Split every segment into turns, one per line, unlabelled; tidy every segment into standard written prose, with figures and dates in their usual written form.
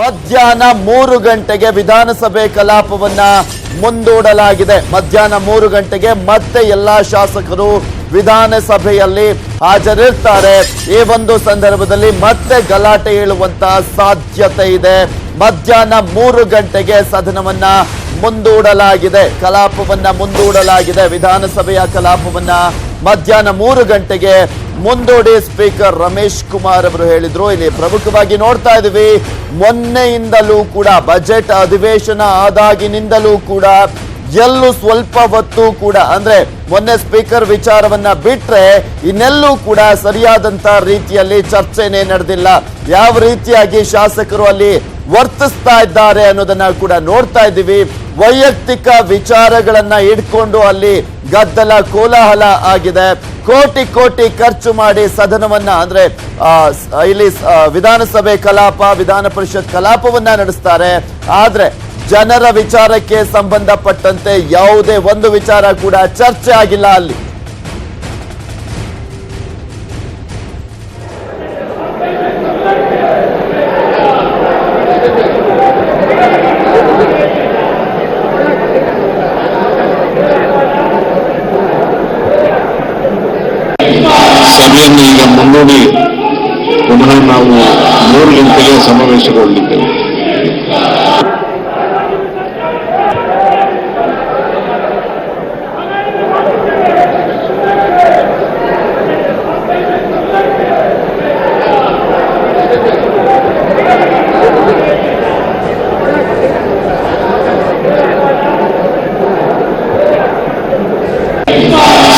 ಮಧ್ಯಾಹ್ನ 3 ಗಂಟೆಗೆ ವಿಧಾನಸಭೆ ಕಲಾಪವನ್ನ ಮುಂದೂಡಲಾಗಿದೆ. ಮಧ್ಯಾಹ್ನ 3 ಗಂಟೆಗೆ ಮತ್ತೆ ಎಲ್ಲಾ ಶಾಸಕರು ವಿಧಾನಸಭೆಯಲ್ಲಿ ಹಾಜರಿರ್ತಾರೆ. ಈ ಒಂದು ಸಂದರ್ಭದಲ್ಲಿ ಮತ್ತೆ ಗಲಾಟೆ ಏಳುವಂತಹ ಸಾಧ್ಯತೆ ಇದೆ. ಮಧ್ಯಾಹ್ನ 3 ಗಂಟೆಗೆ ಸದನವನ್ನ ಮುಂದೂಡಲಾಗಿದೆ, ಕಲಾಪವನ್ನ ಮುಂದೂಡಲಾಗಿದೆ. ವಿಧಾನಸಭೆಯ ಕಲಾಪವನ್ನ ಮಧ್ಯಾಹ್ನ 3 ಗಂಟೆಗೆ ಮುಂದೂಡಿ ಸ್ಪೀಕರ್ ರಮೇಶ್ ಕುಮಾರ್ ಅವರು ಹೇಳಿದ್ರು. ಇಲ್ಲಿ ಪ್ರಮುಖವಾಗಿ ನೋಡ್ತಾ ಇದೀವಿ, ಮೊನ್ನೆಯಿಂದಲೂ ಕೂಡ ಬಜೆಟ್ ಅಧಿವೇಶನ ಆದಾಗಿನಿಂದಲೂ ಕೂಡ ಎಲ್ಲೂ ಸ್ವಲ್ಪ ಹೊತ್ತು ಕೂಡ ಅಂದ್ರೆ ಮೊನ್ನೆ ಸ್ಪೀಕರ್ ವಿಚಾರವನ್ನ ಬಿಟ್ರೆ ಇನ್ನೆಲ್ಲೂ ಕೂಡ ಸರಿಯಾದಂತ ರೀತಿಯಲ್ಲಿ ಚರ್ಚೆನೇ ನಡೆದಿಲ್ಲ. ಯಾವ ರೀತಿಯಾಗಿ ಶಾಸಕರು ಅಲ್ಲಿ ವರ್ತಿಸ್ತಾ ಇದ್ದಾರೆ ಅನ್ನೋದನ್ನ ಕೂಡ ನೋಡ್ತಾ ಇದ್ದೀವಿ. ವೈಯಕ್ತಿಕ ವಿಚಾರಗಳನ್ನ ಇಟ್ಕೊಂಡು ಅಲ್ಲಿ ಗದ್ದಲ ಕೋಲಾಹಲ ಆಗಿದೆ. ಕೋಟಿ ಕೋಟಿ ಖರ್ಚು ಮಾಡಿ ಸದನವನ್ನ ಅಂದ್ರೆ ಇಲ್ಲಿ ವಿಧಾನಸಭೆ ಕಲಾಪ, ವಿಧಾನ ಪರಿಷತ್ ಕಲಾಪವನ್ನ ನಡೆಸ್ತಾರೆ. ಆದ್ರೆ ಜನರ ವಿಚಾರಕ್ಕೆ ಸಂಬಂಧಪಟ್ಟಂತೆ ಯಾವುದೇ ಒಂದು ವಿಚಾರ ಕೂಡ ಚರ್ಚೆ ಆಗಿಲ್ಲ ಅಲ್ಲಿ.
ಸಭೆಯನ್ನು ಈಗ ಮುಂದೂಡಿ ಪುನಃ ನಾವು 3 ಗಂಟೆಗೆ ಸಮಾವೇಶಗೊಳ್ಳಲಿದ್ದೇವೆ.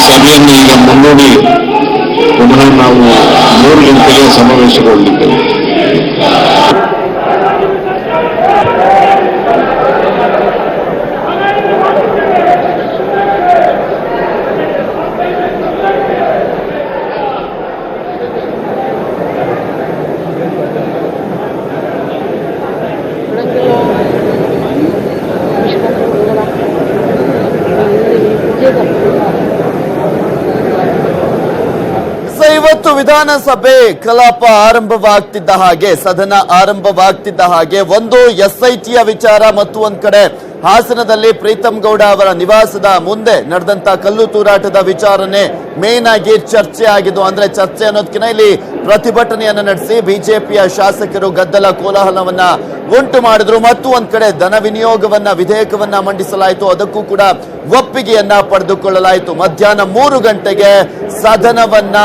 ಸಭೆಯನ್ನು ಈಗ ಮುಂದೂಡಿ ಪುನಃ ನಾವು 3 ಗಂಟೆಗೆ ಸಮಾವೇಶಗೊಳ್ಳಲಿದ್ದೇವೆ.
ಇವತ್ತು ವಿಧಾನಸಭೆ ಕಲಾಪ ಆರಂಭವಾಗ್ತಿದ್ದ ಹಾಗೆ, ಸದನ ಆರಂಭವಾಗ್ತಿದ್ದ ಹಾಗೆ ಒಂದು SITಯ ವಿಚಾರ ಮತ್ತು ಒಂದ್ ಕಡೆ ಹಾಸನದಲ್ಲಿ ಪ್ರೀತಮ್ ಗೌಡ ಅವರ ನಿವಾಸದ ಮುಂದೆ ನಡೆದಂತ ಕಲ್ಲು ತೂರಾಟದ ವಿಚಾರನೆ ಮೇನ್ ಆಗಿ ಚರ್ಚೆ ಆಗಿದ್ದು. ಅಂದ್ರೆ ಚರ್ಚೆ ಅನ್ನೋದಕ್ಕಿಂತ ಇಲ್ಲಿ ಪ್ರತಿಭಟನೆಯನ್ನ ನಡೆಸಿ ಬಿಜೆಪಿಯ ಶಾಸಕರು ಗದ್ದಲ ಕೋಲಾಹಲವನ್ನ ಉಂಟು ಮಾಡಿದ್ರು. ಮತ್ತು ಒಂದ್ ಕಡೆ ಧನ ವಿನಿಯೋಗವನ್ನ ವಿಧೇಯಕವನ್ನ ಮಂಡಿಸಲಾಯಿತು, ಅದಕ್ಕೂ ಕೂಡ ಒಪ್ಪಿಗೆಯನ್ನ ಪಡೆದುಕೊಳ್ಳಲಾಯಿತು. ಮಧ್ಯಾಹ್ನ 3 ಗಂಟೆಗೆ ಸದನವನ್ನ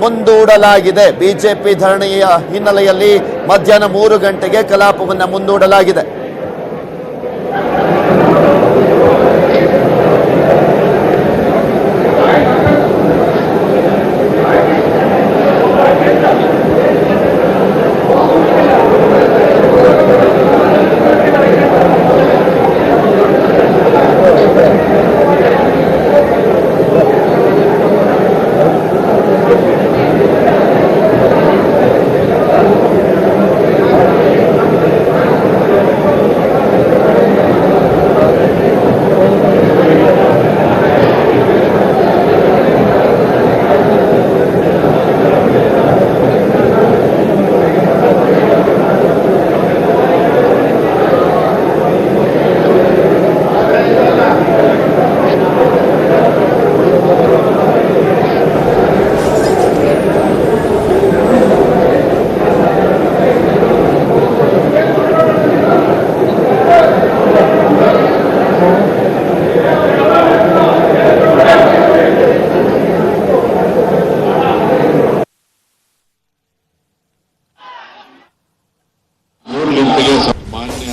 ಮುಂದೂಡಲಾಗಿದೆ. ಬಿಜೆಪಿ ಧರಣಿಯ ಹಿನ್ನೆಲೆಯಲ್ಲಿ ಮಧ್ಯಾಹ್ನ 3 ಗಂಟೆಗೆ ಕಲಾಪವನ್ನ ಮುಂದೂಡಲಾಗಿದೆ. ಮಾನ್ಯ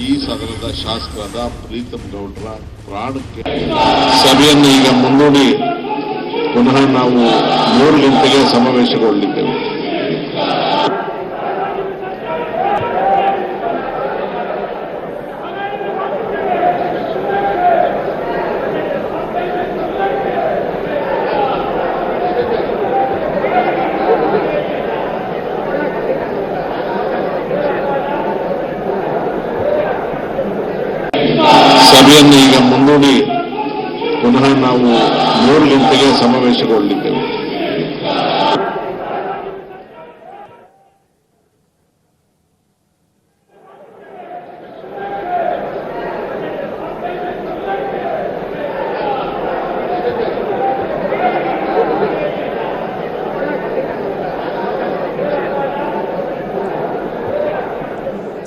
ಈ ಸದನದ ಶಾಸಕರಾದ ಪ್ರೀತಮ್ ಗೌಡರ ಪ್ರಾಣಕ್ಕೆ ಸಭೆಯನ್ನು ಈಗ ಮುಂದೂಡಿ ಪುನಃ ನಾವು 3 ಗಂಟೆಗೆ ಸಮಾವೇಶಗೊಳ್ಳಲಿದ್ದೇವೆ. ಸಭೆಯನ್ನು ಈಗ ಮುಂದೂಡಿ ಪುನಃ ನಾವು 3 ಗಂಟೆಗೆ ಸಮಾವೇಶಗೊಳ್ಳಲಿದ್ದೇವೆ.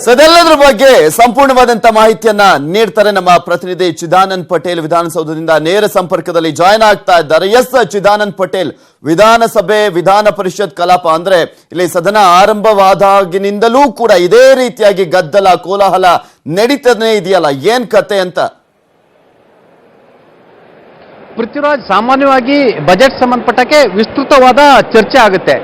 ಸದೆಲ್ಲದ್ರ ಬಗ್ಗೆ ಸಂಪೂರ್ಣವಾದಂತ ಮಾಹಿತಿಯನ್ನ ನೀಡ್ತಾರೆ ನಮ್ಮ ಪ್ರತಿನಿಧಿ ಚಿದಾನಂದ್ ಪಟೇಲ್. ವಿಧಾನಸೌಧದಿಂದ ನೇರ ಸಂಪರ್ಕದಲ್ಲಿ ಜಾಯ್ನ್ ಆಗ್ತಾ ಇದ್ದಾರೆ. ಎಸ್ ಚಿದಾನಂದ್ ಪಟೇಲ್, ವಿಧಾನಸಭೆ ವಿಧಾನ ಪರಿಷತ್ ಕಲಾಪ ಅಂದ್ರೆ ಇಲ್ಲಿ ಸದನ ಆರಂಭವಾದಾಗಿನಿಂದಲೂ ಕೂಡ ಇದೇ ರೀತಿಯಾಗಿ ಗದ್ದಲ ಕೋಲಾಹಲ ನಡೀತಾನೆ ಇದೆಯಲ್ಲ, ಏನ್ ಕತೆ ಅಂತ?
ಪೃಥ್ವಿರಾಜ್, ಸಾಮಾನ್ಯವಾಗಿ ಬಜೆಟ್ ಸಂಬಂಧಪಟ್ಟಕ್ಕೆ ವಿಸ್ತೃತವಾದ ಚರ್ಚೆ ಆಗುತ್ತೆ.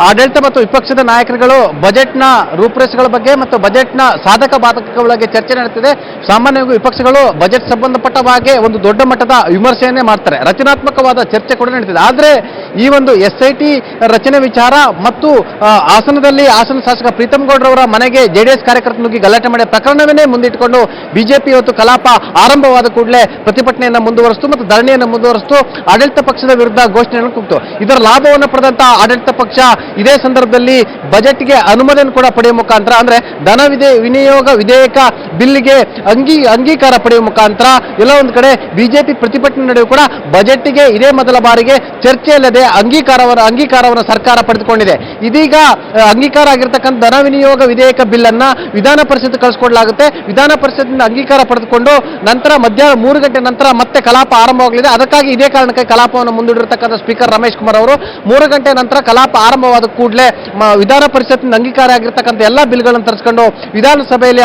ಆಡಳಿತ ಮತ್ತು ವಿಪಕ್ಷದ ನಾಯಕರುಗಳು ಬಜೆಟ್ನ ರೂಪುರೇಷೆಗಳ ಬಗ್ಗೆ ಮತ್ತು ಬಜೆಟ್ನ ಸಾಧಕ ಬಾಧಕಗಳ ಬಗ್ಗೆ ಚರ್ಚೆ ನಡೆಯುತ್ತಿದೆ. ಸಾಮಾನ್ಯವಾಗಿ ವಿಪಕ್ಷಗಳು ಬಜೆಟ್ ಸಂಬಂಧಪಟ್ಟ ಹಾಗೆ ಒಂದು ದೊಡ್ಡ ಮಟ್ಟದ ವಿಮರ್ಶೆಯನ್ನೇ ಮಾಡ್ತಾರೆ, ರಚನಾತ್ಮಕವಾದ ಚರ್ಚೆ ಕೂಡ ನಡೀತಿದೆ. ಆದರೆ ಈ ಒಂದು SIT ರಚನೆ ವಿಚಾರ ಮತ್ತು ಹಾಸನ ಶಾಸಕ ಪ್ರೀತಮ್ ಗೌಡ್ರವರ ಮನೆಗೆ JDS ಕಾರ್ಯಕರ್ತರು ನುಗ್ಗಿ ಗಲಾಟೆ ಮಾಡಿದ ಪ್ರಕರಣವನ್ನೇ ಮುಂದಿಟ್ಟುಕೊಂಡು ಬಿಜೆಪಿ ಇವತ್ತು ಕಲಾಪ ಆರಂಭವಾದ ಕೂಡಲೇ ಪ್ರತಿಭಟನೆಯನ್ನು ಮುಂದುವರಿಸಿತು ಮತ್ತು ಧರಣಿಯನ್ನು ಮುಂದುವರಿಸಿತು. ಆಡಳಿತ ಪಕ್ಷದ ವಿರುದ್ಧ ಘೋಷಣೆಯನ್ನು ಕೂಗಿತು. ಇದರ ಲಾಭವನ್ನು ಪಡೆದಂತ ಆಡಳಿತ ಪಕ್ಷ ಇದೇ ಸಂದರ್ಭದಲ್ಲಿ ಬಜೆಟ್ಗೆ ಅನುಮೋದನೆ ಕೂಡ ಪಡೆಯುವ ಮುಖಾಂತರ, ಅಂದ್ರೆ ಧನ ವಿನಿಯೋಗ ವಿಧೇಯಕ ಬಿಲ್ಗೆ ಅಂಗೀಕಾರ ಪಡೆಯುವ ಮುಖಾಂತರ ಎಲ್ಲ ಒಂದು ಕಡೆ ಬಿಜೆಪಿ ಪ್ರತಿಭಟನೆ ನಡೆಯುವ ಕೂಡ ಬಜೆಟ್ಗೆ ಇದೇ ಮೊದಲ ಬಾರಿಗೆ ಚರ್ಚೆಯಿಲ್ಲದೆ ಅಂಗೀಕಾರವನ್ನು ಸರ್ಕಾರ ಪಡೆದುಕೊಂಡಿದೆ. ಇದೀಗ ಅಂಗೀಕಾರ ಆಗಿರ್ತಕ್ಕಂಥ ಧನ ವಿನಿಯೋಗ ವಿಧೇಯಕ ಬಿಲ್ ಅನ್ನ ವಿಧಾನ ಪರಿಷತ್ ಕಳಿಸಿಕೊಡಲಾಗುತ್ತೆ. ವಿಧಾನ ಪರಿಷತ್ನಿಂದ ಅಂಗೀಕಾರ ಪಡೆದುಕೊಂಡು ನಂತರ ಮಧ್ಯಾಹ್ನ 3 ಗಂಟೆ ನಂತರ ಮತ್ತೆ ಕಲಾಪ ಆರಂಭವಾಗಲಿದೆ. ಅದಕ್ಕಾಗಿ ಇದೇ ಕಾರಣಕ್ಕೆ ಕಲಾಪವನ್ನು ಮುಂದೂಡಿರತಕ್ಕಂಥ ಸ್ಪೀಕರ್ ರಮೇಶ್ ಕುಮಾರ್ ಅವರು 3 ಗಂಟೆ ನಂತರ ಕಲಾಪ ಆರಂಭವಾದ ಕೂಡಲೇ ವಿಧಾನ ಪರಿಷತ್ನಿಂದ ಅಂಗೀಕಾರ ಆಗಿರ್ತಕ್ಕಂಥ ಎಲ್ಲಾ ಬಿಲ್ಗಳನ್ನು ತರಿಸಿಕೊಂಡು ವಿಧಾನಸಭೆಯಲ್ಲಿ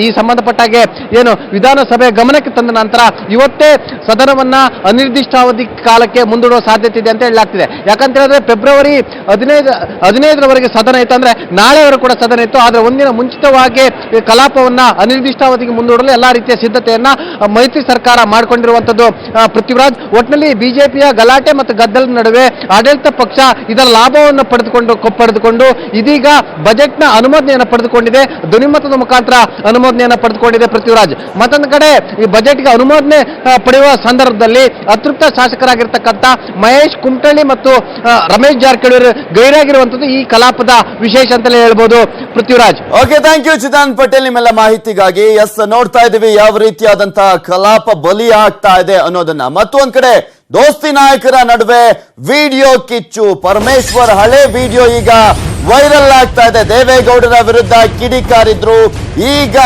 ಈ ಸಂಬಂಧಪಟ್ಟಾಗೆ ಏನು ವಿಧಾನಸಭೆ ಗಮನಕ್ಕೆ ತಂದ ನಂತರ ಇವತ್ತೇ ಸದನವನ್ನ ಅನಿರ್ದಿಷ್ಟಾವಧಿ ಕಾಲಕ್ಕೆ ಮುಂದೂಡುವ ಸಾಧ್ಯತೆ ಇದೆ ಅಂತ ಹೇಳಲಾಗ್ತಿದೆ. ಯಾಕಂತ ಹೇಳಿದ್ರೆ ಫೆಬ್ರವರಿ 15ರವರೆಗೆ ಸದನ ಇತ್ತು, ಅಂದ್ರೆ ನಾಳೆವರೆಗೂ ಕೂಡ ಸದನ ಇತ್ತು. ಆದರೆ ಒಂದಿನ ಮುಂಚಿತವಾಗಿ ಕಲಾಪವನ್ನ ಅನಿರ್ದಿಷ್ಟಾವಧಿಗೆ ಮುಂದೂಡಲು ಎಲ್ಲಾ ರೀತಿಯ ಸಿದ್ಧತೆಯನ್ನ ಮೈತ್ರಿ ಸರ್ಕಾರ ಮಾಡಿಕೊಂಡಿರುವಂತದ್ದು. ಪೃಥ್ವಿರಾಜ್, ಒಟ್ಟಿನಲ್ಲಿ ಬಿಜೆಪಿಯ ಗಲಾಟೆ ಮತ್ತು ಗದ್ದಲದ ನಡುವೆ ಆಡಳಿತ ಪಕ್ಷ ಇದರ ಲಾಭವನ್ನು ಪಡೆದುಕೊಂಡು ಇದೀಗ ಬಜೆಟ್ನ ಅನುಮೋದನೆಯನ್ನು ಪಡೆದುಕೊಂಡಿದೆ. ಧ್ವನಿಮತದ ಮುಖಾಂತರ ಅನುಮೋದನೆಯನ್ನು ಪಡೆದುಕೊಂಡಿದೆ. ಪೃಥ್ವಿರಾಜ್, ಮತ್ತೊಂದು ಕಡೆ ಈ ಬಜೆಟ್ಗೆ ಅನುಮೋದನೆ ಪಡೆಯುವ ಸಂದರ್ಭದಲ್ಲಿ ಅತೃಪ್ತ ಶಾಸಕರಾಗಿರ್ತಕ್ಕಂಥ ಮಹೇಶ್ ಕುಮಟಳ್ಳಿ ಮತ್ತು ರಮೇಶ್ ಜಾರಕಿಹೊಳಿ ಗೈರಾಗಿರುವಂತದ್ದು ಈ ಕಲಾಪದ ವಿಶೇಷ ಅಂತಲೇ ಹೇಳ್ಬೋದು. Prithviraj,
okay, thank you Chidanand Patel ನಿಮ್ಮೆಲ್ಲ ಮಾಹಿತಿಗಾಗಿ. ಎಸ್, ನೋಡ್ತಾ ಇದೀವಿ ಯಾವ ರೀತಿಯಾದಂತಹ ಕಲಾಪ ಬಲಿ ಆಗ್ತಾ ಇದೆ ಅನ್ನೋದನ್ನ. ಮತ್ತೊಂದ್ ಕಡೆ ದೋಸ್ತಿ ನಾಯಕರ ನಡುವೆ ವಿಡಿಯೋ ಕಿಚ್ಚು. ಪರಮೇಶ್ವರ್ ಹಳೆ ವಿಡಿಯೋ ಈಗ ವೈರಲ್ ಆಗ್ತಾ ಇದೆ. ದೇವೇಗೌಡರ ವಿರುದ್ಧ ಕಿಡಿಕಾರಿದ್ರು. ಈಗ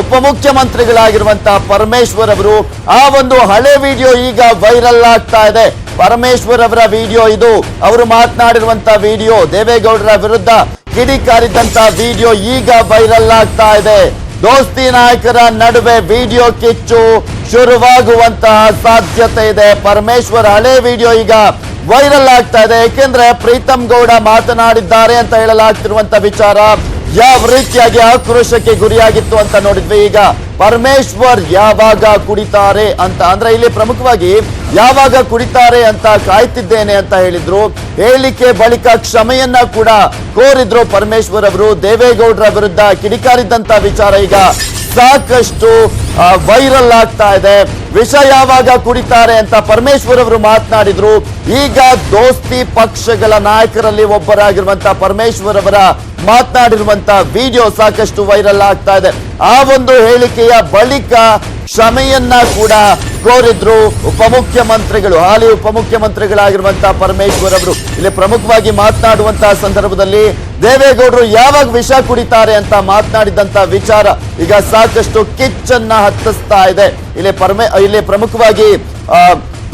ಉಪಮುಖ್ಯಮಂತ್ರಿಗಳಾಗಿರುವಂತಹ ಪರಮೇಶ್ವರ್ ಅವರು ಆ ಒಂದು ಹಳೆ ವಿಡಿಯೋ ಈಗ ವೈರಲ್ ಆಗ್ತಾ ಇದೆ. ಪರಮೇಶ್ವರ್ ಅವರ ವಿಡಿಯೋ ಇದು. ಅವರು ಮಾತನಾಡಿರುವಂತಹ ವಿಡಿಯೋ, ದೇವೇಗೌಡರ ವಿರುದ್ಧ ಕಿಡಿಕಾರಿದಂತ ವಿಡಿಯೋ ಈಗ ವೈರಲ್ ಆಗ್ತಾ ಇದೆ. ದೋಸ್ತಿ ನಾಯಕರ ನಡುವೆ ವಿಡಿಯೋ ಕಿಚ್ಚು ಶುರುವಾಗುವಂತಹ ಸಾಧ್ಯತೆ ಇದೆ. ಪರಮೇಶ್ವರ್ ಹಳೆ ವಿಡಿಯೋ ಈಗ ವೈರಲ್ ಆಗ್ತಾ ಇದೆ. ಏಕೆಂದ್ರೆ ಪ್ರೀತಮ್ ಗೌಡ ಮಾತನಾಡಿದ್ದಾರೆ ಅಂತ ಹೇಳಲಾಗ್ತಿರುವಂತ ವಿಚಾರ ಯಾವ ರೀತಿಯಾಗಿ ಆಕ್ರೋಶಕ್ಕೆ ಗುರಿಯಾಗಿತ್ತು ಅಂತ ನೋಡಿದ್ವಿ. ಈಗ ಪರಮೇಶ್ವರ್ ಯಾವಾಗ ಕುಡಿತಾರೆ ಅಂತ, ಅಂದ್ರೆ ಇಲ್ಲಿ ಪ್ರಮುಖವಾಗಿ ಯಾವಾಗ ಕುಡಿತಾರೆ ಅಂತ ಕಾಯ್ತಿದ್ದೇನೆ ಅಂತ ಹೇಳಿದ್ರು. ಹೇಳಿಕೆ ಬಳಿಕ ಕ್ಷಮೆಯನ್ನ ಕೂಡ ಕೋರಿದ್ರು ಪರಮೇಶ್ವರ್ ಅವರು. ದೇವೇಗೌಡರ ವಿರುದ್ಧ ಕಿಡಿಕಾರಿದ್ದಂತ ವಿಚಾರ ಈಗ ಸಾಕಷ್ಟು ವೈರಲ್ ಆಗ್ತಾ ಇದೆ. ವಿಷ ಯಾವಾಗ ಕುಡಿತಾರೆ ಅಂತ ಪರಮೇಶ್ವರ್ ಅವರು ಮಾತನಾಡಿದ್ರು. ಈಗ ದೋಸ್ತಿ ಪಕ್ಷಗಳ ನಾಯಕರಲ್ಲಿ ಒಬ್ಬರಾಗಿರುವಂತಹ ಪರಮೇಶ್ವರ್ ಅವರ ಮಾತನಾಡಿರುವಂತಹ ವಿಡಿಯೋ ಸಾಕಷ್ಟು ವೈರಲ್ ಆಗ್ತಾ ಇದೆ. ಆ ಒಂದು ಹೇಳಿಕೆಯ ಬಳಿಕ ಕ್ಷಮೆಯನ್ನ ಕೂಡ ಕೋರಿದ್ರು ಉಪಮುಖ್ಯಮಂತ್ರಿಗಳು, ಹಾಲಿ ಉಪಮುಖ್ಯಮಂತ್ರಿಗಳಾಗಿರುವಂತಹ ಪರಮೇಶ್ವರ್ ಅವರು. ಇಲ್ಲಿ ಪ್ರಮುಖವಾಗಿ ಮಾತನಾಡುವಂತಹ ಸಂದರ್ಭದಲ್ಲಿ ದೇವೇಗೌಡರು ಯಾವಾಗ ವಿಷ ಕುಡಿತಾರೆ ಅಂತ ಮಾತನಾಡಿದಂತ ವಿಚಾರ ಈಗ ಸಾಕಷ್ಟು ಕಿಚ್ಚನ್ನ ಹತ್ತಿಸ್ತಾ ಇದೆ. ಇಲ್ಲಿ ಪ್ರಮುಖವಾಗಿ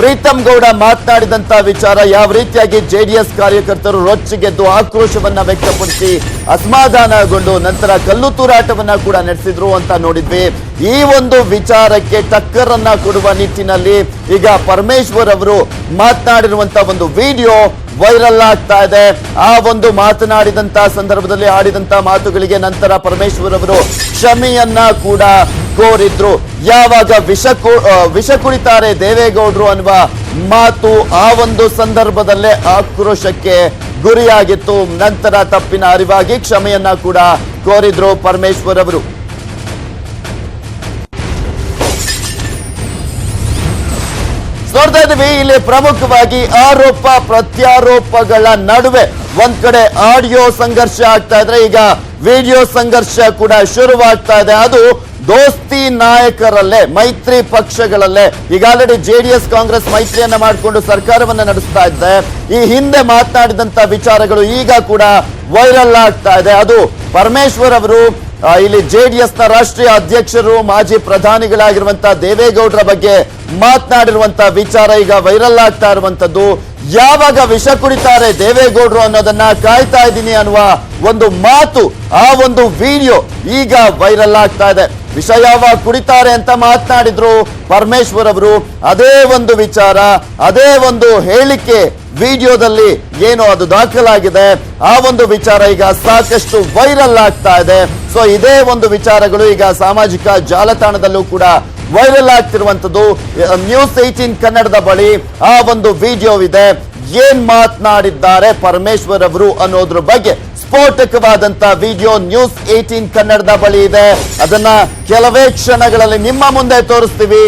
ಪ್ರೀತಮ್ ಗೌಡ ಮಾತನಾಡಿದಂತ ವಿಚಾರ ಯಾವ ರೀತಿಯಾಗಿ JDS ಕಾರ್ಯಕರ್ತರು ರೊಚ್ಚಿಗೆದ್ದು ಆಕ್ರೋಶವನ್ನ ವ್ಯಕ್ತಪಡಿಸಿ ಅಸಮಾಧಾನಗೊಂಡು ನಂತರ ಕಲ್ಲು ತೂರಾಟವನ್ನ ಕೂಡ ನಡೆಸಿದ್ರು ಅಂತ ನೋಡಿದ್ವಿ. ಈ ಒಂದು ವಿಚಾರಕ್ಕೆ ಟಕ್ಕರನ್ನ ಕೊಡುವ ನಿಟ್ಟಿನಲ್ಲಿ ಈಗ ಪರಮೇಶ್ವರ್ ಅವರು ಮಾತನಾಡಿರುವಂತ ಒಂದು ವಿಡಿಯೋ ವೈರಲ್ ಆಗ್ತಾ ಇದೆ. ಆ ಒಂದು ಮಾತನಾಡಿದಂತ ಸಂದರ್ಭದಲ್ಲಿ ಆಡಿದಂತ ಮಾತುಗಳಿಗೆ ನಂತರ ಪರಮೇಶ್ವರ್ ಅವರು ಕ್ಷಮೆಯನ್ನ ಕೂಡ ಕೋರಿದ್ರು. ಯಾವಾಗ ವಿಷ ಕುಡಿತಾರೆ ದೇವೇಗೌಡರು ಅನ್ನುವ ಮಾತು ಆ ಒಂದು ಸಂದರ್ಭದಲ್ಲೇ ಆಕ್ರೋಶಕ್ಕೆ ಗುರಿಯಾಗಿತ್ತು. ನಂತರ ತಪ್ಪಿನ ಅರಿವಾಗಿ ಕ್ಷಮೆಯನ್ನ ಕೂಡ ಕೋರಿದ್ರು ಪರಮೇಶ್ವರ್ ಅವರು. ನೋಡ್ತಾ ಇದ್ದೀವಿ ಇಲ್ಲಿ ಪ್ರಮುಖವಾಗಿ ಆರೋಪ ಪ್ರತ್ಯಾರೋಪಗಳ ನಡುವೆ ಒಂದ್ ಕಡೆ ಆಡಿಯೋ ಸಂಘರ್ಷ ಆಗ್ತಾ ಇದ್ರೆ ಈಗ ವಿಡಿಯೋ ಸಂಘರ್ಷ ಕೂಡ ಶುರುವಾಗ್ತಾ ಇದೆ. ಅದು ದೋಸ್ತಿ ನಾಯಕರಲ್ಲೇ, ಮೈತ್ರಿ ಪಕ್ಷಗಳಲ್ಲೇ. ಈಗ ಆಲ್ರೆಡಿ JDS ಕಾಂಗ್ರೆಸ್ ಮೈತ್ರಿಯನ್ನ ಮಾಡಿಕೊಂಡು ಸರ್ಕಾರವನ್ನ ನಡೆಸ್ತಾ ಇದ್ದೆ. ಈ ಹಿಂದೆ ಮಾತನಾಡಿದಂತ ವಿಚಾರಗಳು ಈಗ ಕೂಡ ವೈರಲ್ ಆಗ್ತಾ ಇದೆ. ಅದು ಪರಮೇಶ್ವರ್ ಅವರು ಇಲ್ಲಿ ಜೆಡಿಎಸ್ ನ ರಾಷ್ಟ್ರೀಯ ಅಧ್ಯಕ್ಷರು ಮಾಜಿ ಪ್ರಧಾನಿಗಳಾಗಿರುವಂತಹ ದೇವೇಗೌಡರ ಬಗ್ಗೆ ಮಾತನಾಡಿರುವಂತಹ ವಿಚಾರ ಈಗ ವೈರಲ್ ಆಗ್ತಾ ಇರುವಂತದ್ದು. ಯಾವಾಗ ವಿಷ ಕುಡಿತಾರೆ ದೇವೇಗೌಡರು ಅನ್ನೋದನ್ನ ಕಾಯ್ತಾ ಇದ್ದೀನಿ ಅನ್ನುವ ಒಂದು ಮಾತು, ಆ ಒಂದು ವಿಡಿಯೋ ಈಗ ವೈರಲ್ ಆಗ್ತಾ ಇದೆ. ವಿಷ ಯಾವಾಗ ಕುಡಿತಾರೆ ಅಂತ ಮಾತನಾಡಿದ್ರು ಪರಮೇಶ್ವರ್ ಅವರು. ಅದೇ ಒಂದು ವಿಚಾರ, ಅದೇ ಒಂದು ಹೇಳಿಕೆ ವಿಡಿಯೋದಲ್ಲಿ ಏನು ಅದು ದಾಖಲಾಗಿದೆ, ಆ ಒಂದು ವಿಚಾರ ಈಗ ಸಾಕಷ್ಟು ವೈರಲ್ ಆಗ್ತಾ ಇದೆ. ಸೊ ಇದೇ ಒಂದು ವಿಚಾರಗಳು ಈಗ ಸಾಮಾಜಿಕ ಜಾಲತಾಣದಲ್ಲೂ ಕೂಡ ವೈರಲ್ ಆಗ್ತಿರುವಂತದ್ದು. ನ್ಯೂಸ್ 18 ಕನ್ನಡದ ಬಳಿ ಆ ಒಂದು ವಿಡಿಯೋ ಇದೆ. ಏನ್ ಮಾತನಾಡಿದ್ದಾರೆ ಪರಮೇಶ್ವರ್ ಅವರು ಅನ್ನೋದ್ರ ಬಗ್ಗೆ ಸ್ಫೋಟಕವಾದಂತ ವಿಡಿಯೋ ನ್ಯೂಸ್ 18 ಕನ್ನಡದ ಬಳಿ ಇದೆ. ಅದನ್ನ ಕೆಲವೇ ಕ್ಷಣಗಳಲ್ಲಿ ನಿಮ್ಮ ಮುಂದೆ ತೋರಿಸ್ತೀವಿ.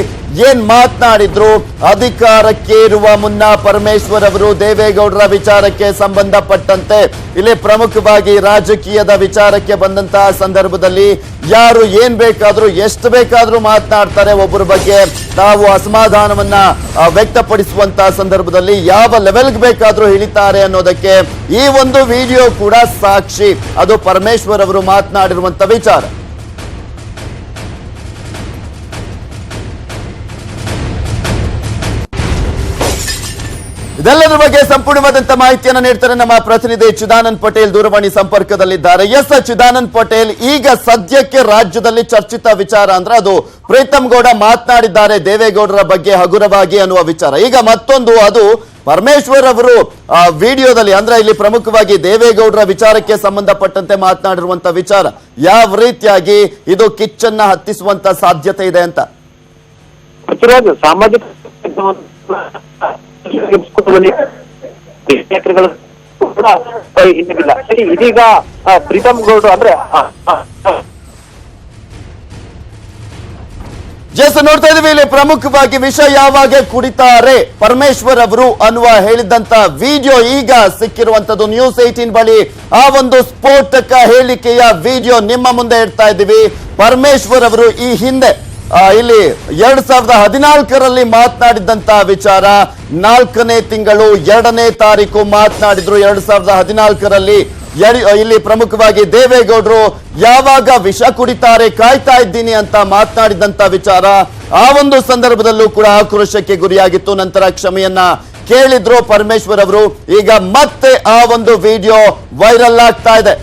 ಏನ್ ಮಾತನಾಡಿದ್ರು, ಅಧಿಕಾರಕ್ಕೇರುವ ಮುನ್ನ ಪರಮೇಶ್ವರ್ ಅವರು ದೇವೇಗೌಡರ ವಿಚಾರಕ್ಕೆ ಸಂಬಂಧಪಟ್ಟಂತೆ ಇಲ್ಲಿ ಪ್ರಮುಖವಾಗಿ ರಾಜಕೀಯದ ವಿಚಾರಕ್ಕೆ ಬಂದಂತಹ ಸಂದರ್ಭದಲ್ಲಿ ಯಾರು ಏನ್ ಬೇಕಾದ್ರೂ ಎಷ್ಟು ಬೇಕಾದ್ರೂ ಮಾತನಾಡ್ತಾರೆ. ಒಬ್ಬರ ಬಗ್ಗೆ ತಾವು ಅಸಮಾಧಾನವನ್ನ ವ್ಯಕ್ತಪಡಿಸುವಂತಹ ಸಂದರ್ಭದಲ್ಲಿ ಯಾವ ಲೆವೆಲ್ಗೆ ಬೇಕಾದ್ರೂ ಇಳಿತಾರೆ ಅನ್ನೋದಕ್ಕೆ ಈ ಒಂದು ವಿಡಿಯೋ ಕೂಡ ಸಾಕ್ಷಿ. ಅದು ಪರಮೇಶ್ವರ್ ಅವರು ಮಾತನಾಡಿರುವಂತ ವಿಚಾರ. ಇದೆಲ್ಲದರ ಬಗ್ಗೆ ಸಂಪೂರ್ಣವಾದಂತ ಮಾಹಿತಿಯನ್ನು ನೀಡ್ತಾರೆ ನಮ್ಮ ಪ್ರತಿನಿಧಿ ಚಿದಾನಂದ್ ಪಟೇಲ್ ದೂರವಾಣಿ ಸಂಪರ್ಕದಲ್ಲಿದ್ದಾರೆ. ಎಸ್ ಚಿದಾನಂದ್ ಪಟೇಲ್, ಈಗ ಸದ್ಯಕ್ಕೆ ರಾಜ್ಯದಲ್ಲಿ ಚರ್ಚಿತ ವಿಚಾರ ಅಂದ್ರೆ ಅದು ಪ್ರೀತಮ್ ಗೌಡ ಮಾತನಾಡಿದ್ದಾರೆ ದೇವೇಗೌಡರ ಬಗ್ಗೆ ಹಗುರವಾಗಿ ಅನ್ನುವ ವಿಚಾರ. ಈಗ ಮತ್ತೊಂದು, ಅದು ಪರಮೇಶ್ವರ್ ಅವರು ವಿಡಿಯೋದಲ್ಲಿ ಅಂದ್ರೆ ಇಲ್ಲಿ ಪ್ರಮುಖವಾಗಿ ದೇವೇಗೌಡರ ವಿಚಾರಕ್ಕೆ ಸಂಬಂಧಪಟ್ಟಂತೆ ಮಾತನಾಡಿರುವಂತ ವಿಚಾರ. ಯಾವ ರೀತಿಯಾಗಿ ಇದು ಕಿಚ್ಚನ್ನ ಹತ್ತಿಸುವಂತ ಸಾಧ್ಯತೆ ಇದೆ ಅಂತ?
ಸಾಮಾಜಿಕ ಇದೀಗ ಪ್ರೀತಮ್ ಗೌಡ ಅಂದ್ರೆ
ನೋಡ್ತಾ ಇದೀವಿ ಇಲ್ಲಿ ಪ್ರಮುಖವಾಗಿ ವಿಷ ಯಾವಾಗ ಕುಡಿತಾರೆ ಪರಮೇಶ್ವರ್ ಅವರು ಅನ್ನುವ ಹೇಳಿದಂತ ವಿಡಿಯೋ ಈಗ ಸಿಕ್ಕಿರುವಂತದ್ದು ನ್ಯೂಸ್ 18 ಬಳಿ. ಆ ಒಂದು ಸ್ಫೋಟಕ ಹೇಳಿಕೆಯ ವಿಡಿಯೋ ನಿಮ್ಮ ಮುಂದೆ ಇಡ್ತಾ ಇದ್ದೀವಿ. ಪರಮೇಶ್ವರ್ ಅವರು ಈ ಹಿಂದೆ ಇಲ್ಲಿ 2014ರಲ್ಲಿ ಮಾತನಾಡಿದಂತ ವಿಚಾರ, 4ನೇ ತಿಂಗಳು 2ನೇ ತಾರೀಕು ಮಾತನಾಡಿದ್ರು. 2014ರಲ್ಲಿ ಇಲ್ಲಿ ಪ್ರಮುಖವಾಗಿ ದೇವೇಗೌಡರು ಯಾವಾಗ ವಿಷ ಕುಡಿತಾರೆ ಕಾಯ್ತಾ ಇದ್ದೀನಿ ಅಂತ ಮಾತನಾಡಿದಂತ ವಿಚಾರ. ಆ ಒಂದು ಸಂದರ್ಭದಲ್ಲೂ ಕೂಡ ಆಕ್ರೋಶಕ್ಕೆ ಗುರಿಯಾಗಿತ್ತು. ನಂತರ ಕ್ಷಮೆಯನ್ನ ಕೇಳಿದ್ರು ಪರಮೇಶ್ವರ್ ಅವರು. ಈಗ ಮತ್ತೆ ಆ ಒಂದು ವಿಡಿಯೋ ವೈರಲ್ ಆಗ್ತಾ ಇದೆ.